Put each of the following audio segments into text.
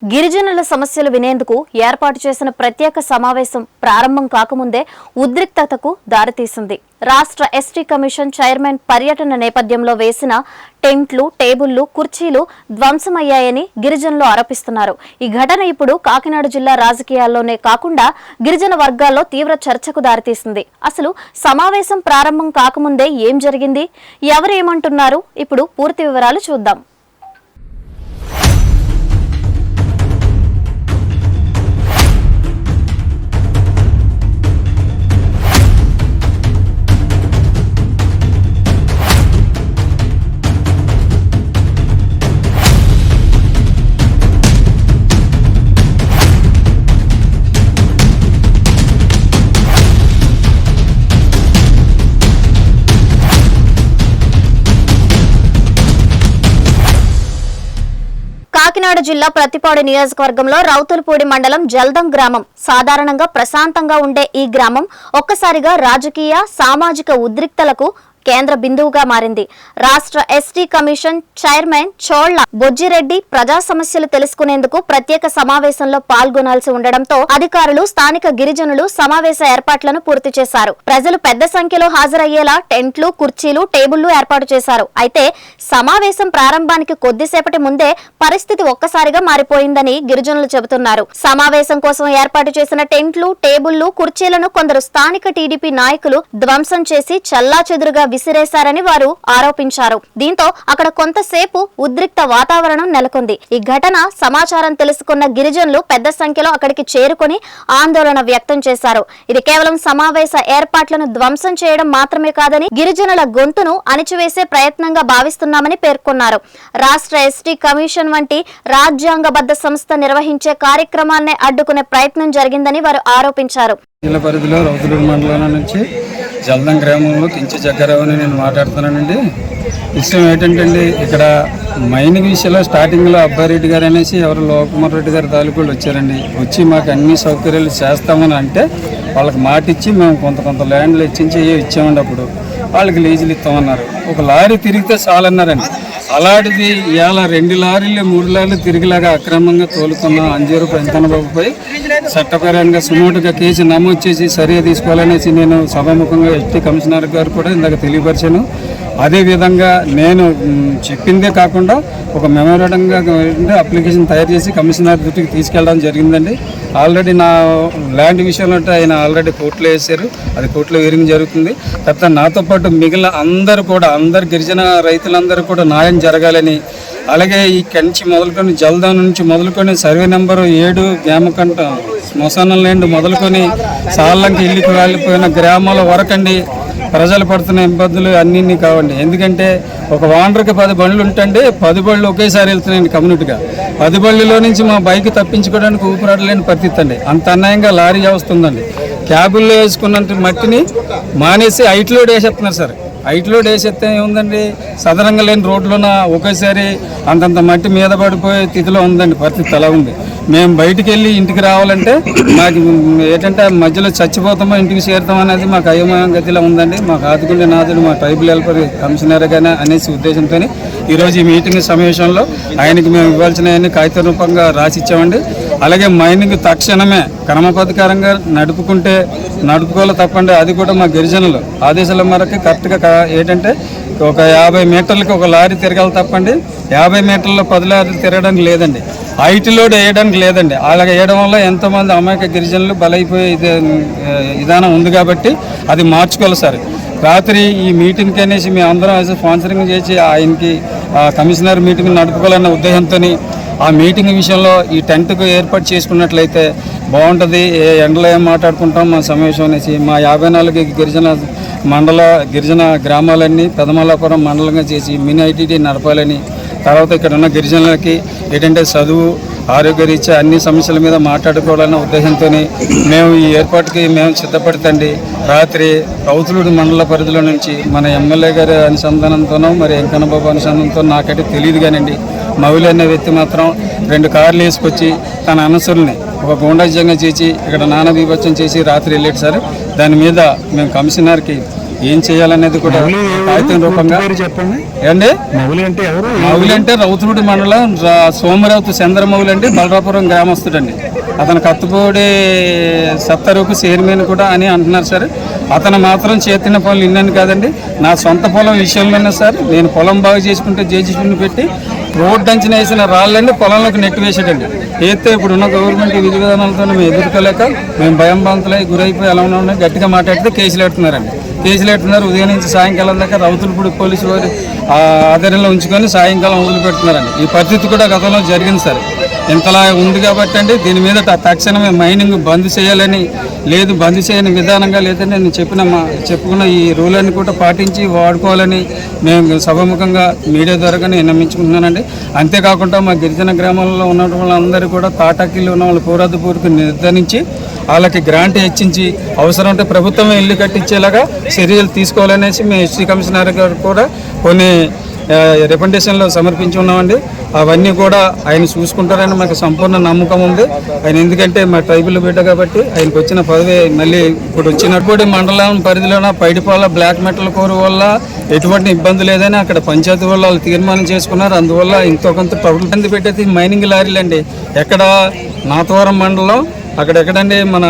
గిరిజనుల సమస్యలు వినేందుకు ఏర్పాటు చేసిన ప్రత్యేక సమావేశం ప్రారంభం కాకముందే ఉద్రిక్తతకు దారితీసింది. రాష్ట్ర ఎస్టీ కమిషన్ చైర్మన్ పర్యటన నేపథ్యంలో వేసిన టెంట్లు, టేబుళ్లు, కుర్చీలు ధ్వంసమయ్యాయని గిరిజనులు ఆరోపిస్తున్నారు. ఈ ఘటన ఇప్పుడు కాకినాడ జిల్లా రాజకీయాల్లోనే కాకుండా గిరిజన వర్గాల్లో తీవ్ర చర్చకు దారితీసింది. అసలు సమావేశం ప్రారంభం కాకముందే ఏం జరిగింది, ఎవరేమంటున్నారు, ఇప్పుడు పూర్తి వివరాలు చూద్దాం. కాకినాడ జిల్లా ప్రతిపాడు నియోజకవర్గంలో రౌతులపూడి మండలం జల్దం గ్రామం. సాధారణంగా ప్రశాంతంగా ఉండే ఈ గ్రామం ఒక్కసారిగా రాజకీయ, సామాజిక ఉద్రిక్తలకు కేంద్ర బిందువుగా మారింది. రాష్ట్ర ST commission chairman Cholla Bojjireddy ప్రజా సమస్యలు తెలుసుకునేందుకు ప్రత్యేక సమావేశంలో పాల్గొనాల్సి ఉండడంతో అధికారులు, స్థానిక గిరిజనులు సమావేశ ఏర్పాట్లను పూర్తి చేశారు. ప్రజలు పెద్ద సంఖ్యలో హాజరయ్యేలా టెంట్లు, కుర్చీలు, టేబుళ్లు ఏర్పాటు చేశారు. అయితే సమావేశం ప్రారంభానికి కొద్దిసేపటి ముందే పరిస్థితి ఒక్కసారిగా మారిపోయిందని గిరిజనులు చెబుతున్నారు. సమావేశం కోసం ఏర్పాటు చేసిన టెంట్లు, టేబుళ్లు, కుర్చీలను కొందరు స్థానిక టీడీపీ నాయకులు ధ్వంసం చేసి చెల్లాచెదురుగా విసిరేశారని వారు ఆరోపించారు. దీంతో అక్కడ కొంతసేపు ఉద్రిక్త వాతావరణం నెలకొంది. ఈ ఘటన సమాచారం తెలుసుకున్న గిరిజనులు పెద్ద సంఖ్యలో అక్కడికి చేరుకొని ఆందోళన వ్యక్తం చేశారు. ఇది కేవలం సమావేశ ఏర్పాట్లను ధ్వంసం చేయడం మాత్రమే కాదని, గిరిజనుల గొంతును అణిచివేసే ప్రయత్నంగా భావిస్తున్నామని పేర్కొన్నారు. రాష్ట్ర ఎస్టీ కమిషన్ వంటి రాజ్యాంగబద్ధ సంస్థ నిర్వహించే కార్యక్రమాన్ని అడ్డుకునే ప్రయత్నం జరిగిందని వారు ఆరోపించారు. జిల్లా పరిధిలో రౌతులూరు మండలం నుంచి జల్దం గ్రామంలో కించి జగ్గారావు అని నేను మాట్లాడుతున్నానండి. విషయం ఏంటంటే ఇక్కడ మైనింగ్ విషయంలో స్టార్టింగ్లో అబ్బారెడ్డి గారు అనేసి ఎవరు లోకకుమార్ రెడ్డి గారి తాలూకులు వచ్చారండి. వచ్చి మాకు అన్ని సౌకర్యాలు చేస్తామని అంటే వాళ్ళకి మాట ఇచ్చి మేము కొంత ల్యాండ్లు ఇచ్చించి ఇచ్చామండి. అప్పుడు వాళ్ళకి లీజులు ఇస్తామన్నారు. ఒక లారీ తిరిగితే చాలన్నారండి. అలాంటిది ఇవాళ 2 లారీలు 3 లారీలు తిరిగిలాగా అక్రమంగా తోలుకున్న అంజూరు పెంతనబాబుపై చట్టపరంగా సుమోటుగా కేసు నమోదు చేసి చర్య తీసుకోవాలనేసి నేను సభాముఖంగా ఎస్టీ కమిషనర్ గారు కూడా ఇందాక తెలియపరిచాను. అదేవిధంగా నేను చెప్పిందే కాకుండా ఒక మెమోరాండంగా అప్లికేషన్ తయారు చేసి కమిషనర్ దృష్టికి తీసుకెళ్ళడం జరిగిందండి. ఆల్రెడీ నా ల్యాండ్ విషయంలో ఆయన ఆల్రెడీ కోర్టులో వేశారు. అది కోర్టులో హియరింగ్ జరుగుతుంది. తర్వాత నాతో పాటు మిగిలిన అందరు గిరిజన రైతులందరూ కూడా న్యాయం జరగాలని, అలాగే ఈ కంచి మొదలుకొని జల్దాం నుంచి మొదలుకొని సర్వే నెంబరు 7 గ్రామకంట శ్మశాన ల్యాండ్ మొదలుకొని సార్లంకి ఇల్లుకి వెళ్ళిపోయిన గ్రామాల వరకండి ప్రజలు పడుతున్న ఇబ్బందులు అన్నీ కావండి. ఎందుకంటే ఒక వాండర్కి 10 బండ్లు ఉంటండి, 10 బళ్ళు ఒకేసారి వెళ్తున్నాయండి కమ్యూనిటీగా. 10 బళ్ళలో నుంచి మా బైక్ తప్పించుకోవడానికి ఊపిరాడలేని పరిస్థితి అండి. అంత అన్యాయంగా లారీ వస్తుందండి. క్యాబుల్లో వేసుకున్నంత మట్టిని మానేసి హైట్లోడ్ వేసేస్తున్నారు సార్. హైట్లోడ్ వేసేస్తే ఏముందండి, సదరంగా లేని రోడ్లోన ఒకేసారి అంతంత మట్టి మీద పడిపోయే స్థితిలో ఉందండి. పరిస్థితి అలా ఉంది. మేము బయటికి వెళ్ళి ఇంటికి రావాలంటే మాకు ఏంటంటే మధ్యలో చచ్చిపోతామో ఇంటికి చేరుతాం అనేది మాకు అయోమయం గతిలో ఉందండి. మాకు ఆదుకుండే నాదుడు మా ట్రైబల్ వెల్ఫేర్ కమిషనర్ గానే అనేసి ఉద్దేశంతో ఈరోజు ఈ మీటింగ్ సమావేశంలో ఆయనకి మేము ఇవ్వాల్సినవన్నీ కాగిత రూపంగా రాసిచ్చామండి. అలాగే మైనింగ్ తక్షణమే క్రమబద్ధకరంగా నడుపుకోవాలి తప్పండి. అది కూడా మా గిరిజనులు ఆదేశాల మేరకు కరెక్ట్గా ఏంటంటే ఒక 50 మీటర్లకి ఒక లారీ తిరగాలి తప్పండి. 50 మీటర్లో 10 లారీలు తిరగడానికి లేదండి. హైట్ లోడ్ వేయడానికి లేదండి. అలాగే వేయడం వల్ల ఎంతోమంది అమాయక గిరిజనులు బలైపోయే విధానం ఉంది కాబట్టి అది మార్చుకోవాలి సార్. రాత్రి ఈ మీటింగ్కి అనేసి మేము అందరం స్పాన్సరింగ్ చేసి ఆయనకి కమిషనర్ మీటింగ్ నడుపుకోవాలన్న ఉద్దేశంతో ఆ మీటింగ్ విషయంలో ఈ టెంట్కు ఏర్పాటు చేసుకున్నట్లయితే బాగుంటుంది. ఎండలో ఏం మాట్లాడుకుంటాం మా సమావేశం అనేసి మా 54 గిరిజన గ్రామాలన్నీ పెదమల్లాపురం మండలంగా చేసి మినీ ఐటీటీ నడపాలని, తర్వాత ఇక్కడ ఉన్న గిరిజనులకి ఏంటంటే చదువు, ఆరోగ్యరీత్యా అన్ని సమస్యల మీద మాట్లాడుకోవాలన్న ఉద్దేశంతో మేము ఈ ఏర్పాటుకి మేము సిద్ధపడతండి. రాత్రి రౌతులూరు మండల పరిధిలో నుంచి మన ఎమ్మెల్యే గారి అనుసంధానంతోనో మరి వెంకన్నబాబు అనుసంధానంతో నాకైతే తెలియదు కానండి, మౌలి అనే వ్యక్తి మాత్రం 2 కార్లు వేసుకొచ్చి తన అనుసరుల్ని ఒక గూండాజంగా చేసి ఇక్కడ నానా బీభత్సం చేసి రాత్రి వెళ్ళాడు సార్. దాని మీద మేము కమిషనర్కి ఏం చేయాలనేది కూడా కాగితం రూపంగా చెప్పండి. ఏండి మౌలి అంటే ఎవరు? మౌలి అంటే రౌతులూడి మండలం సోమరౌతు చంద్రమౌలి అంటే బలరాపురం గ్రామస్తుడండి. అతను కత్తుపూడి సత్తరూపు చైర్మన్ కూడా అని అంటున్నారు సార్. అతను మాత్రం చేతిన పనులు ఇన్నని కాదండి, నా సొంత పొలం విషయంలోనే సార్. నేను పొలం బాగు చేసుకుంటే జేజీపీని పెట్టి రోడ్డు అంచిన వేసిన రాళ్ళని పొలంలోకి నెట్టి వేసాడండి. అయితే ఇప్పుడున్న గవర్నమెంట్ విధి విధానాలతో మేము ఎదుర్కోలేక మేము భయం బాంతులై గురైపోయి ఎలా ఉన్నా గట్టిగా మాట్లాడితే కేసులు పెడుతున్నారండి. కేసులు పెడుతున్నారు. ఉదయం నుంచి సాయంకాలం దాకా రౌతులపూడి పోలీసు వారి ఆధ్వర్యంలో ఉంచుకొని సాయంకాలం వదిలిపెడుతున్నారండి. ఈ పరిస్థితి కూడా గతంలో జరిగింది సార్. ఇంతలా ఉంది కాబట్టి అండి దీని మీద తక్షణమే మైనింగ్ బంద్ చేయాలని, లేదు బంద్ చేయని విధానంగా లేదని నేను చెప్పుకున్న ఈ రూల్ అన్ని కూడా పాటించి వాడుకోవాలని మేము సభాముఖంగా మీడియా ద్వారా నేను నమ్మించుకుంటున్నానండి. అంతేకాకుండా మా గిరిజన గ్రామాల్లో ఉన్న వాళ్ళందరూ కూడా తాటాకిళ్ళు ఉన్న వాళ్ళు పూర్వకు నిర్ధారించి వాళ్ళకి గ్రాంట్ హెచ్చించి అవసరం ఉంటే ప్రభుత్వమే ఇల్లు కట్టించేలాగా చర్యలు తీసుకోవాలనేసి మేము ఎస్టీ కమిషనర్ గారు కూడా కొన్ని రికమెండేషన్లు సమర్పించి ఉన్నామండి. అవన్నీ కూడా ఆయన చూసుకుంటారని మాకు సంపూర్ణ నమ్మకం ఉంది. ఆయన ఎందుకంటే మా ట్రైబల్ బిడ్డ కాబట్టి ఆయనకు వచ్చిన పదవి మళ్ళీ ఇప్పుడు వచ్చినప్పుడు మండలం పరిధిలోన పైడిపాల బ్లాక్ మెటల్ కోర్ వల్ల ఎటువంటి ఇబ్బంది లేదని అక్కడ పంచాయతీ వాళ్ళు తీర్మానం చేసుకున్నారు. అందువల్ల ఇంతో కొంత ప్రభుత్వం పెట్టేది మైనింగ్ లారీలు అండి. ఎక్కడ నాతవరం మండలం అక్కడెక్కడండి మన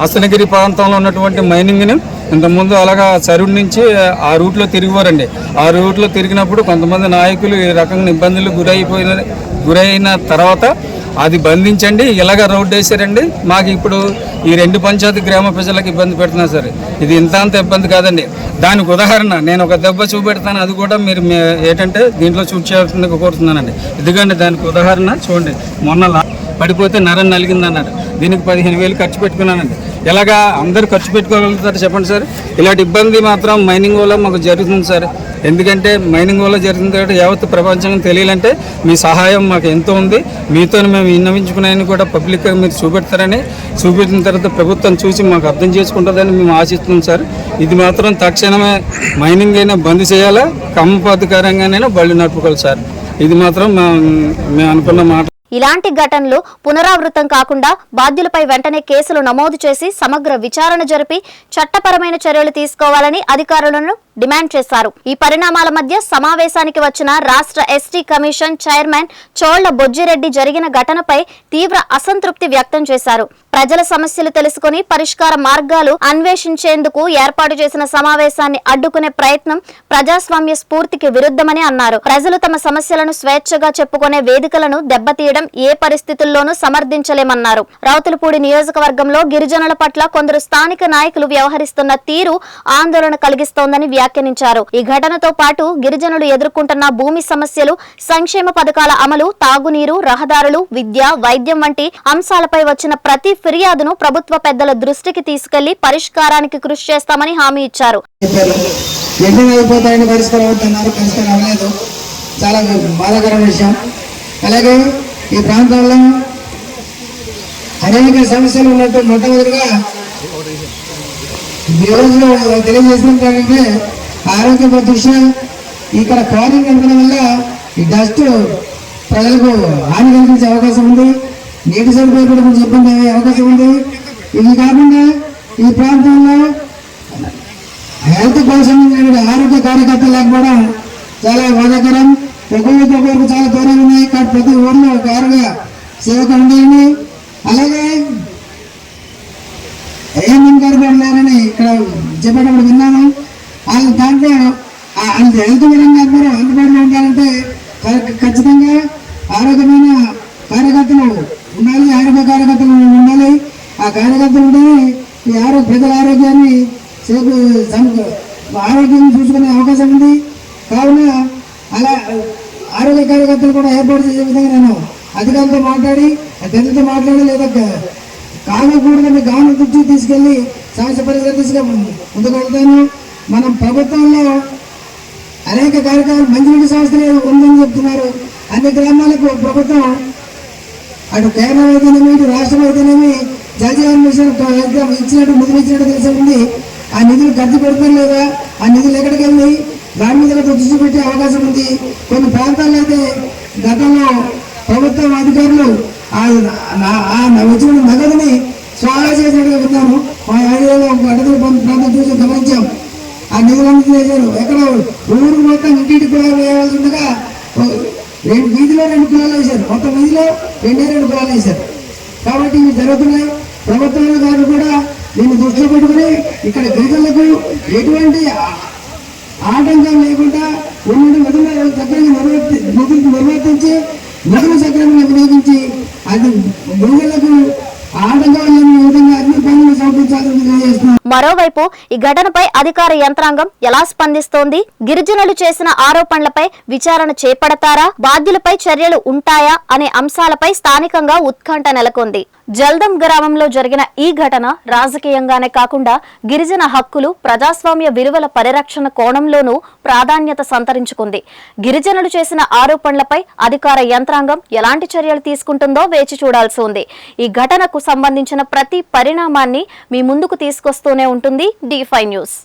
అసనగిరి ప్రాంతంలో ఉన్నటువంటి మైనింగ్ని ఇంతకుముందు అలాగా చరువు నుంచి ఆ రూట్లో తిరిగిపోరండి. ఆ రూట్లో తిరిగినప్పుడు కొంతమంది నాయకులు ఈ రకంగా ఇబ్బందులు గురైన తర్వాత అది బంధించండి, ఇలాగ రోడ్డు వేసారండి. మాకు ఇప్పుడు ఈ 2 పంచాయతీ గ్రామ ప్రజలకు ఇబ్బంది పెడుతున్నారు సార్. ఇది అంత ఇబ్బంది కాదండి. దానికి ఉదాహరణ నేను ఒక దెబ్బ చూపెడతాను, అది కూడా మీరు ఏంటంటే దీంట్లో చూపించాల్సింది కోరుతున్నానండి. ఎందుకంటే దానికి ఉదాహరణ చూడండి, మొన్న పడిపోతే నరం నలిగిందన్నారు. దీనికి 15,000 ఖర్చు పెట్టుకున్నానండి. ఎలాగా అందరూ ఖర్చు పెట్టుకోగలుగుతారు చెప్పండి సార్? ఇలాంటి ఇబ్బంది మాత్రం మైనింగ్ వల్ల మాకు జరుగుతుంది సార్. ఎందుకంటే మైనింగ్ వల్ల జరుగుతుంది కాబట్టి యావత్ ప్రపంచం తెలియాలంటే మీ సహాయం మాకు ఎంతో ఉంది. మీతో మేము విన్నవించుకున్నాయని కూడా పబ్లిక్గా మీరు చూపెట్టిన తర్వాత ప్రభుత్వం చూసి మాకు అర్థం చేసుకుంటుందని మేము ఆశిస్తున్నాం సార్. ఇది మాత్రం తక్షణమే మైనింగ్ అయినా బంద్ చేయాలా, క్రమబద్ధకరంగానైనా బళ్ళు నడుపుకోవాలి సార్. ఇది మాత్రం మేము అనుకున్న మాట. ఇలాంటి ఘటనలు పునరావృతం కాకుండా బాధ్యులపై వెంటనే కేసులు నమోదు చేసి సమగ్ర విచారణ జరిపి చట్టపరమైన చర్యలు తీసుకోవాలని అధికారులను డిమాండ్ చేశారు. ఈ పరిణామాల మధ్య సమావేశానికి వచ్చిన రాష్ట్ర ST commission chairman Cholla Bojjireddy జరిగిన ఘటనపై తీవ్ర అసంతృప్తి వ్యక్తం చేశారు. ప్రజల సమస్యలు తెలుసుకుని పరిష్కార మార్గాలు అన్వేషించేందుకు ఏర్పాటు చేసిన సమావేశాన్ని అడ్డుకునే ప్రయత్నం ప్రజాస్వామ్య స్ఫూర్తికి విరుద్ధమని అన్నారు. ప్రజలు తమ సమస్యలను స్వేచ్ఛగా చెప్పుకునే వేదికలను దెబ్బతీయడం ఏ పరిస్థితుల్లోనూ సమర్థించలేమన్నారు. రౌతులపూడి నియోజకవర్గంలో గిరిజనుల పట్ల కొందరు స్థానిక నాయకులు వ్యవహరిస్తున్న తీరు ఆందోళన కలిగిస్తోందని వ్యాఖ్యానించారు. ఈ ఘటనతో పాటు గిరిజనులు ఎదుర్కొంటున్న భూమి సమస్యలు, సంక్షేమ పథకాల అమలు, తాగునీరు, రహదారులు, విద్య, వైద్యం వంటి అంశాలపై వచ్చిన ప్రతి ఫిర్యాదును ప్రభుత్వ పెద్దల దృష్టికి తీసుకెళ్లి పరిష్కారానికి కృషి చేస్తామని హామీ ఇచ్చారు. చాలా బాధాకరమైన విషయం. అలాగే ఈ ప్రాంతంలో అనేక సమస్యలు ఉన్నట్టు మొట్టమొదటిగా ఈ రోజులో తెలియజేసినట్టు ఆరోగ్య దృష్ట్యా ఇక్కడ క్వారింగ్ ఉండడం వల్ల ఈ డస్ట్ ప్రజలకు హాని కలిగించే అవకాశం ఉంది. నీటి సరిపోయి కూడా కొంచెం ఇబ్బంది అయ్యే అవకాశం ఉంది. ఇవి కాకుండా ఈ ప్రాంతంలో హెల్త్ కోసం ఆరోగ్య కార్యకర్తలు లేకపోవడం చాలా బాధాకరం. ఒకరికి చాలా దూరాలు ఉన్నాయి. కాబట్టి ప్రతి ఊర్లో ఒక ఆరోగ్య సేవకు ఉండేయండి. అలాగే ఏఎంఎన్ గారు ఉన్నారని ఇక్కడ చెప్పేటప్పుడు విన్నాను. వాళ్ళు దాంట్లో హెల్త్ పరంగా అందరూ అందుబాటులో ఉండాలంటే ఖచ్చితంగా ఆరోగ్యమైన కార్యకర్తలు ఉండాలి, ఆరోగ్య కార్యకర్తలు ఉండాలి. ఆ కార్యకర్తలు ఉంటేనే ఈ ప్రజల ఆరోగ్యాన్ని ఆరోగ్యం చూసుకునే అవకాశం ఉంది. కావున అలా ఆరోగ్య కార్యకర్తలు కూడా ఏర్పాటు చేసే విధంగా నేను అధికారులతో మాట్లాడి ప్రజలతో మాట్లాడి లేదా కానకూడదని గవర్నర్ దృష్టికి తీసుకెళ్లి సమస్య పరిష్కరించగా ముందుకు వెళ్తాను. మనం ప్రభుత్వంలో అనేక కార్యక్రమాలు మంచినీటి సంస్థలు ఉందని చెప్తున్నారు. అన్ని గ్రామాలకు ప్రభుత్వం అటు కేంద్రం అయితేనేమి ఇటు రాష్ట్రం అయితేనేమి జలజీవన్ మిషన్ ఇచ్చినట్టు నిధులు ఇచ్చినట్టు తెలిసి ఉంది. ఆ నిధులు ఖర్చు పెడతారు లేదా, ఆ నిధులు ఎక్కడికి వెళ్ళి దాని మీద దృష్టి పెట్టే అవకాశం ఉంది. కొన్ని ప్రాంతాల్లో అయితే గతంలో ప్రభుత్వం అధికారులు వచ్చిన నగదుని స్వాహా చేసినట్టుగా విన్నాము. మా ఏరియాలో ఒక అడవుల ప్రాంతం చూసి గమనించాం. ఆ నిధులంతా చేశారు. ఎక్కడ ఊరు మొత్తం ఇంటికి కూడా వేయాల్సి ఉండగా వీధిలో 2 కులాలు వేశారు. మొత్తం వీధిలో 2 కులాలు వేశారు. కాబట్టి ఇవి జరుగుతున్నాయి. ప్రభుత్వాల గారు కూడా దీన్ని దృష్టిలో పెట్టుకుని ఇక్కడ గిరిజనులకు ఎటువంటి ఆటంకం లేకుండా ఉన్న విధులు సక్రమంగా నిర్వర్తించి నిధులు సక్రమంగా వినియోగించి అది గిరిజనులకు ఆటంకం లేని విధంగా అన్ని పనులు సమర్పించాలని తెలియజేస్తున్నారు. మరోవైపు ఈ ఘటనపై అధికార యంత్రాంగం ఎలా స్పందిస్తోంది? గిరిజనులు చేసిన ఆరోపణలపై విచారణ చేపడతారా? బాధ్యులపై చర్యలు ఉంటాయా అనే అంశాలపై స్థానికంగా ఉత్కంఠ నెలకొంది. జల్దం గ్రామంలో జరిగిన ఈ ఘటన రాజకీయంగానే కాకుండా గిరిజన హక్కులు, ప్రజాస్వామ్య విలువల పరిరక్షణ కోణంలోనూ ప్రాధాన్యత సంతరించుకుంది. గిరిజనులు చేసిన ఆరోపణలపై అధికార యంత్రాంగం ఎలాంటి చర్యలు తీసుకుంటుందో వేచి చూడాల్సి ఉంది. ఈ ఘటనకు సంబంధించిన ప్రతి పరిణామాన్ని మీ ముందుకు తీసుకొస్తూనే ఉంటుంది D5 న్యూస్.